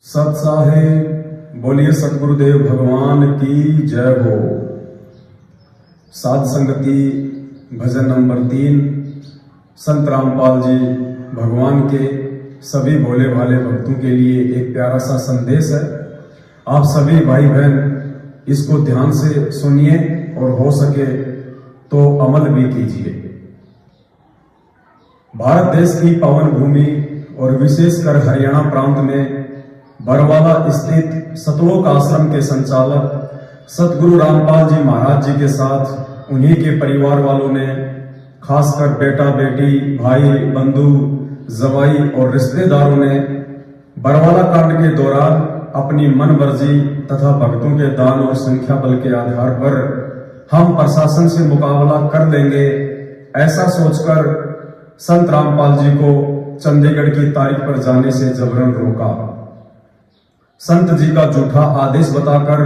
सत साहिब बोलिए सतगुरुदेव भगवान की जय हो। साध संगति भजन नंबर 3 संत रामपाल जी भगवान के सभी भोले भाले भक्तों के लिए एक प्यारा सा संदेश है। आप सभी भाई बहन इसको ध्यान से सुनिए और हो सके तो अमल भी कीजिए। भारत देश की पावन भूमि और विशेषकर हरियाणा प्रांत में बरवाला स्थित सतलोक आश्रम के संचालक सतगुरु रामपाल जी महाराज जी के साथ उन्हीं के परिवार वालों ने, खासकर बेटा बेटी भाई बंधु जवाई और रिश्तेदारों ने बरवाला कांड के दौरान अपनी मन मर्जी तथा भक्तों के दान और संख्या बल के आधार पर हम प्रशासन से मुकाबला कर लेंगे, ऐसा सोचकर संत रामपाल जी को चंडीगढ़ की तारीख पर जाने से जबरन रोका। संत जी का झूठा आदेश बताकर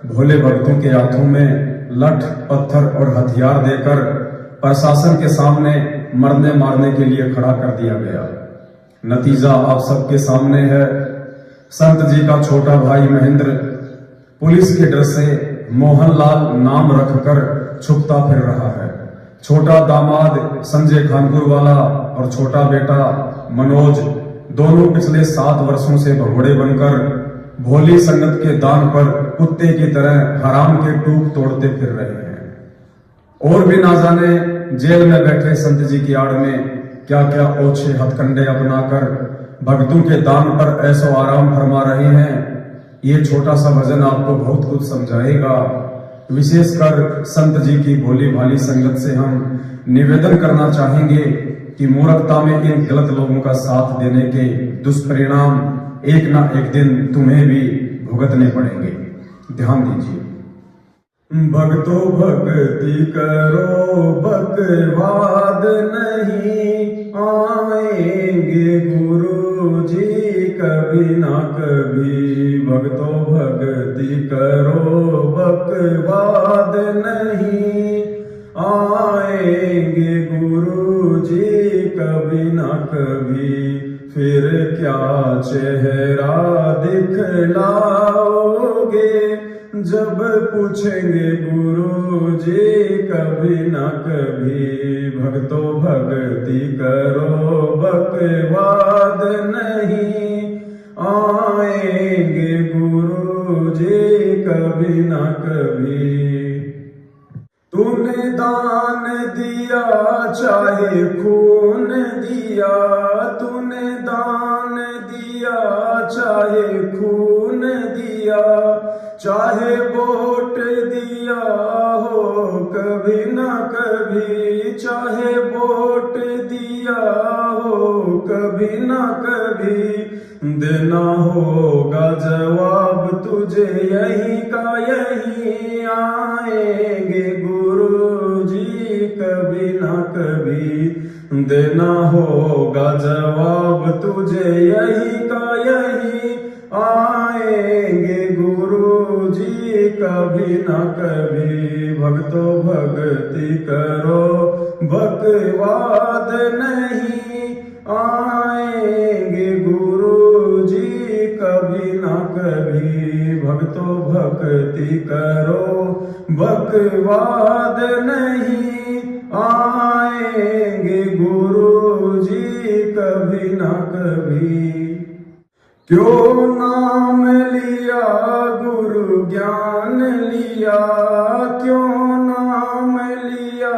भोले भक्तों के हाथों में लठ पत्थर और हथियार देकर प्रशासन के सामने मरने मारने के लिए खड़ा कर दिया गया। नतीजा आप सबके सामने है। संत जी का छोटा भाई महेंद्र पुलिस के डर से मोहनलाल नाम रखकर छुपता फिर रहा है। छोटा दामाद संजय खानपुर वाला और छोटा बेटा मनोज दोनों पिछले 7 वर्षों से भगोड़े बनकर भोली संगत के दान पर कुत्ते की तरह हराम के टूक तोड़ते फिर रहे हैं। और भी ना जाने जेल में बैठे संत जी की आड़ में क्या क्या ओछे हथकंडे अपनाकर भक्तों के दान पर ऐसो आराम फरमा रहे हैं। ये छोटा सा भजन आपको बहुत कुछ समझाएगा। विशेषकर संत जी की भोली भाली संगत से हम निवेदन करना चाहेंगे कि मूर्खता में इन गलत लोगों का साथ देने के दुष्परिणाम एक ना एक दिन तुम्हें भी भुगतने पड़ेंगे। ध्यान दीजिए। भक्तों भक्ति करो बकवाद नहीं आएंगे गुरु जी कभी ना कभी। भक्तों भक्ति करो बकवाद नहीं आएंगे गुरु जी कभी ना कभी। फिर क्या चेहरा दिखलाओगे जब पूछेंगे गुरु जी कभी ना कभी। भक्तों भक्ति करो बकवाद नहीं आएंगे गुरु जी कभी ना कभी। तूने दान दिया चाहे खून दिया, तूने दान दिया चाहे खून दिया, चाहे वोट दिया हो कभी ना कभी, चाहे वोट दिया हो कभी ना कभी। देना होगा जवाब तुझे यही का यही आएंगे गुरु जी कभी ना कभी। देना होगा जवाब तुझे यही का यही आएंगे गुरु जी कभी ना कभी। भक्तों भक्ति करो बकवाद नहीं आएंगे गुरु जी कभी ना कभी। भक्तों भक्ति करो बकवाद नहीं आएंगे गुरु जी कभी ना कभी। क्यों नाम लिया गुरु ज्ञान लिया, क्यों नाम लिया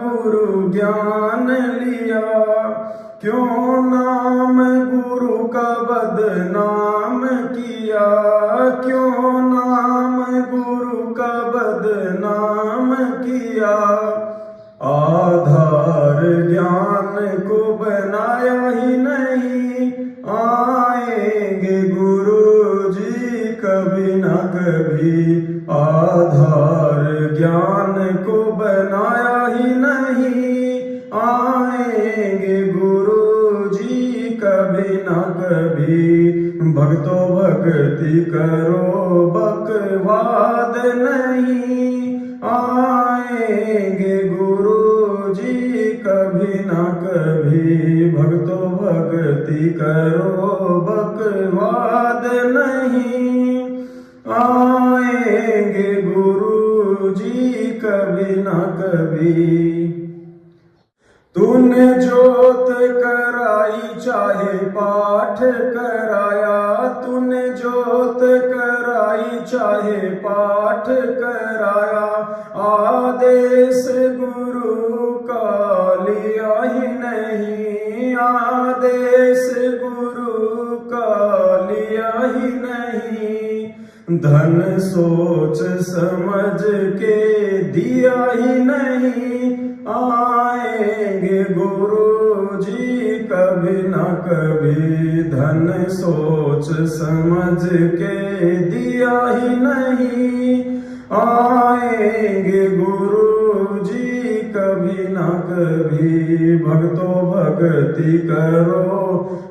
गुरु ज्ञान लिया। क्यों नाम गुरु का बदनाम किया, क्यों नाम गुरु का बदनाम किया। आधार ज्ञान को बनाया ही नहीं आएंगे गुरु जी कभी ना कभी। आधार ज्ञान को बनाया ही नहीं आएंगे गुरु जी कभी ना कभी। भक्तों भक्ति करो बकवाद नहीं आएंगे गुरु जी कभी ना कभी भक्तों भक्ति करो, बकवाद नहीं। आएंगे गुरु जी कभी ना कभी। तूने जोत कराई चाहे पाठ कराया, तूने जोत कराई चाहे पाठ कराया, आदेश गुरु का लिया ही नहीं, आदेश गुरु का लिया ही नहीं। धन सोच समझ के दिया ही नहीं, आएंगे गुरु जी कभी ना कभी। धन सोच समझ के दिया ही नहीं, आएंगे गुरु जी कभी ना कभी। भक्तों भक्ति करो,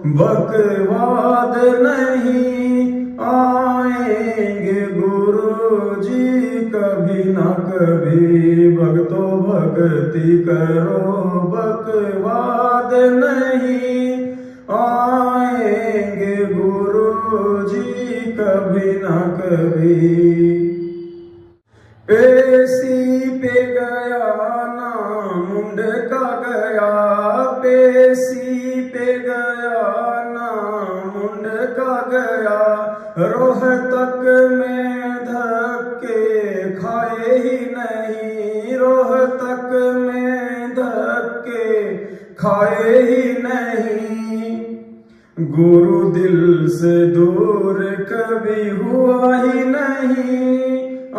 बकवाद नहीं। आएंगे गुरु जी कभी ना कभी। भक्तों भक्ति करो, बकवाद नहीं। आएंगे गुरु जी कभी ना कभी। पेशी पे गया ना मुंड का गया, पेशी पे गया ना मुंड का गया। रोहतक में धक्के खाए ही नहीं, रोहतक में धक्के खाए ही नहीं। गुरु दिल से दूर कभी हुआ ही नहीं,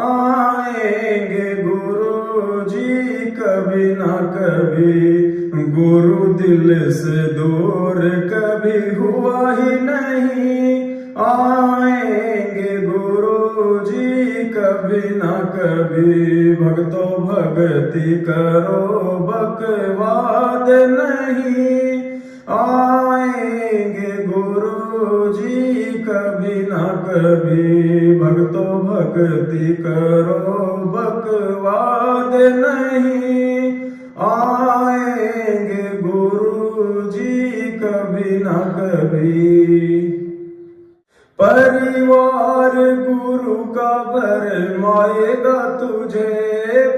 आएंगे गुरु जी कभी ना कभी। गुरु दिल से दूर कभी हुआ ही नहीं, आएंगे गुरु जी कभी ना कभी। भक्तों भक्ति करो, बकवाद नहीं। आएंगे गुरु जी कभी ना कभी। भक्तों भक्ति करो, बकवाद नहीं। आएंगे गुरु जी कभी ना कभी। परिवार गुरु का भरमाएगा तुझे,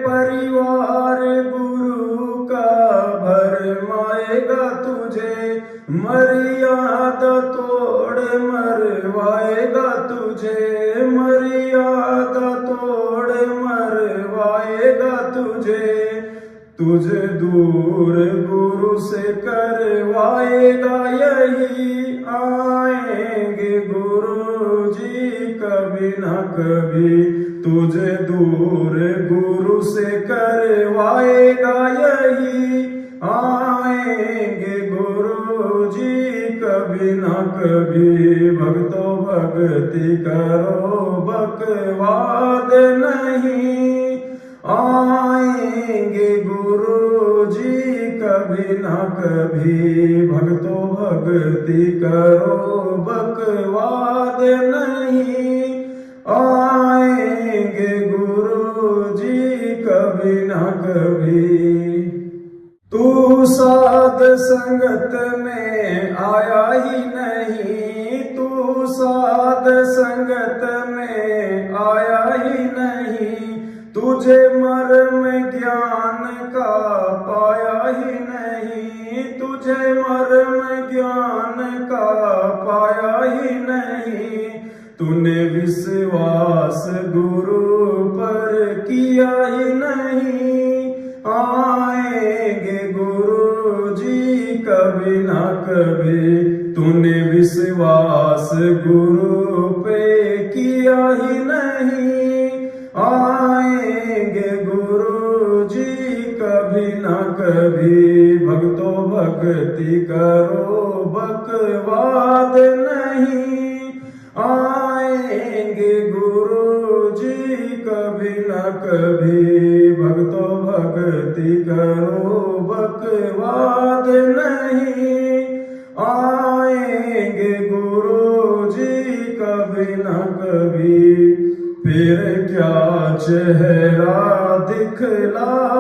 परिवार गुरु का भरमाएगा तुझे। मर्यादा तोड़ मरवाएगा तुझे, मर्यादा तोड़ मरवाएगा तुझे। तुझे दूर गुरु से करवाएगा यही, आएंगे गुरु जी कभी ना कभी। तुझे दूर गुरु से करवाएगा यही, आएंगे गुरु जी कभी ना कभी। भक्तों भक्ति करो, बकवाद नहीं। आएंगे गुरु जी कभी ना कभी। भक्तों भक्ति करो, बकवाद नहीं। आएंगे गुरु जी कभी ना कभी। तू साध संगत में आया ही नहीं, तू साध संगत में आया ही नहीं। तुझे मर्म ज्ञान का पाया ही नहीं, तुझे मर्म ज्ञान का पाया ही नहीं। तूने विश्वास गुरु पर किया ही नहीं, आएंगे गुरु जी कभी ना कभी। तूने विश्वास गुरु पे किया ही नहीं, आएंगे गुरु जी कभी ना कभी। भक्तों भक्ति करो, बकवाद नहीं। आएंगे गुरु जी कभी ना कभी। भक्तों भक्ति करो, बकवाद नहीं। आएंगे गुरु जी कभी ना कभी। फिर क्या चेहरा दिखलाओगे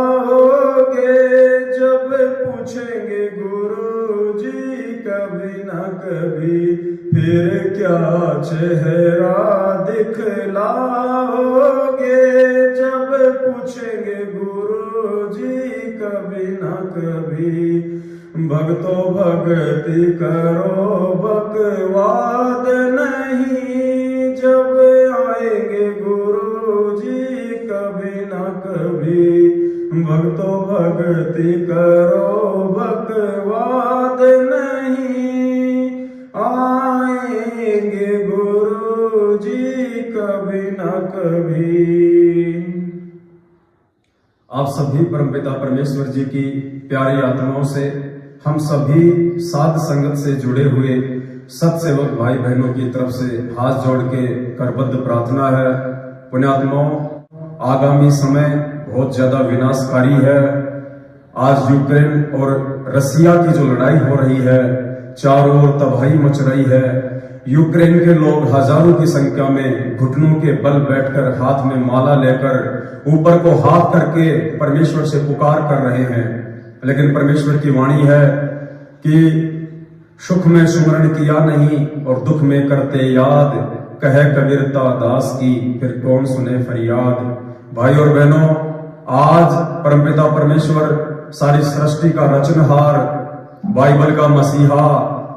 पूछेंगे गुरु जी कभी न कभी, फिर क्या चेहरा दिखलाओगे। जब पूछेंगे गुरु जी कभी न कभी, भक्तो भक्ति करो बकवाद नहीं। जब आएंगे गुरु जी कभी न कभी, भक्तो भक्ति करो बकवाद नहीं। आएंगे गुरु जी कभी न कभी। आप सभी परमपिता परमेश्वर जी की प्यारी आत्माओं से, हम सभी साध संगत से जुड़े हुए सत्सेवक भाई बहनों की तरफ से हाथ जोड़ के करबद्ध प्रार्थना है। पुण्यात्माओं, आगामी समय बहुत ज्यादा विनाशकारी है। आज यूक्रेन और रसिया की जो लड़ाई हो रही है, चारों ओर तबाही मच रही है। यूक्रेन के लोग हजारों की संख्या में घुटनों के बल बैठकर हाथ में माला लेकर ऊपर को हाथ करके परमेश्वर से पुकार कर रहे हैं। लेकिन परमेश्वर की वाणी है कि सुख में सुमरण किया नहीं और दुख में करते याद, कहे कबीरता दास की फिर कौन सुने फरियाद। भाई और बहनों, आज परमपिता परमेश्वर सारी सृष्टि का रचनहार, बाइबल का मसीहा,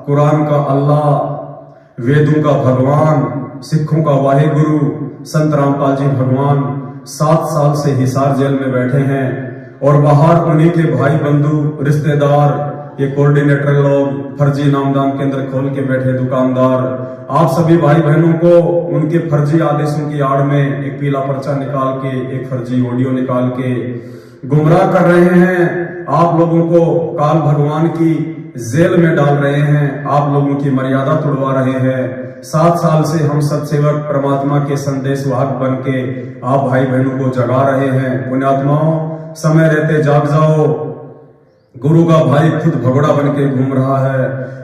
कुरान का अल्लाह, वेदों का भगवान, सिखों का वाहेगुरु संत रामपाल जी भगवान 7 साल से हिसार जेल में बैठे हैं और बाहर उन्हीं के भाई बंधु रिश्तेदार, ये कोऑर्डिनेटर लोग, फर्जी नामदान केंद्र खोल के बैठे दुकानदार, आप सभी भाई बहनों को उनके फर्जी आदेशों की आड़ में एक पीला पर्चा निकाल के, एक फर्जी ऑडियो निकाल के गुमराह कर रहे हैं। आप लोगों को काल भगवान की जेल में डाल रहे हैं, आप लोगों की मर्यादा तोड़वा रहे हैं। 7 साल से हम सत्सेवक परमात्मा के संदेशवाहक बन के आप भाई बहनों को जगा रहे हैं। पुण्यात्माओं, समय रहते जाग जाओ। गुरु का भाई खुद भगोड़ा बन के घूम रहा है,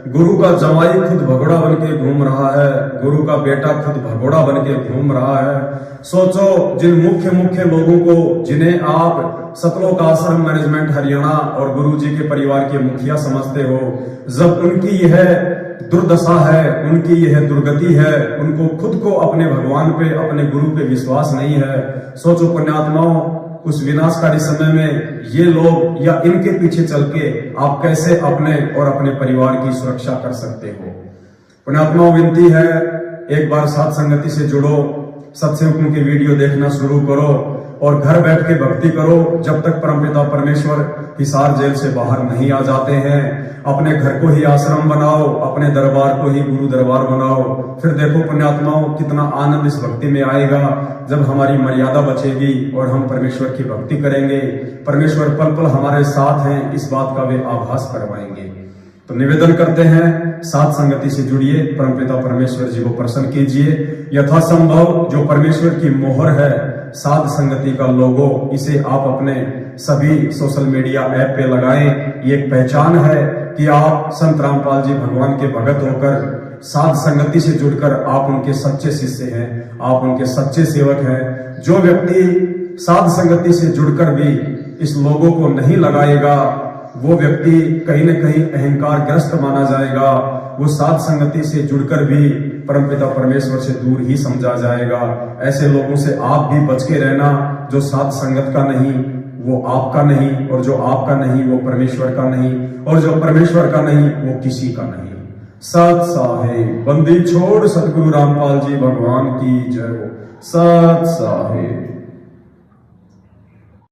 गुरु का जवाई खुद भगोड़ा बन के घूम रहा है, गुरु का बेटा खुद भगोड़ा बन के घूम रहा है। सोचो, जिन मुख्य लोगों को, जिन्हें आप सतलोक आश्रम मैनेजमेंट हरियाणा और गुरु जी के परिवार के मुखिया समझते हो, जब उनकी यह दुर्दशा है, उनकी यह दुर्गति है, उनको खुद को अपने भगवान पे, अपने गुरु पे विश्वास नहीं है। सोचो पुण्यात्माओं, उस विनाशकारी समय में ये लोग या इनके पीछे चल के आप कैसे अपने और अपने परिवार की सुरक्षा कर सकते हो। पुण्यात्माओं, विनती है, एक बार साथ संगति से जुड़ो, सत्सेवकों के वीडियो देखना शुरू करो और घर बैठ के भक्ति करो जब तक परमपिता परमेश्वर हिसार जेल से बाहर नहीं आ जाते हैं। अपने घर को ही आश्रम बनाओ, अपने दरबार को ही गुरु दरबार बनाओ। फिर देखो पुण्यात्माओं, कितना आनंद इस भक्ति में आएगा जब हमारी मर्यादा बचेगी और हम परमेश्वर की भक्ति करेंगे। परमेश्वर पल पल हमारे साथ हैं, इस बात का वे आभास करवाएंगे। तो निवेदन करते हैं, साथ संगति से जुड़िए, परमपिता परमेश्वर जी को प्रसन्न कीजिए। यथासंभव जो परमेश्वर की मोहर है, साध संगति का लोगो, इसे आप अपने सभी सोशल मीडिया ऐप पे लगाएं। ये एक पहचान है कि आप संत रामपाल जी भगवान के भगत होकर, साध संगति से जुड़कर आप उनके सच्चे शिष्य हैं, आप उनके सच्चे सेवक हैं। जो व्यक्ति साध संगति से जुड़कर भी इस लोगो को नहीं लगाएगा, वो व्यक्ति कहीं न कहीं अहंकार ग्रस्त माना जाएगा। वो साध संगति से जुड़कर भी परमपिता परमेश्वर से दूर ही समझा जाएगा। ऐसे लोगों से आप भी बच के रहना। जो साध संगत का नहीं वो आपका नहीं, और जो आपका नहीं वो परमेश्वर का नहीं, और जो परमेश्वर का नहीं वो किसी का नहीं। सत साहेब, बंदी छोड़ सतगुरु रामपाल जी भगवान की जय हो। सत साहेब।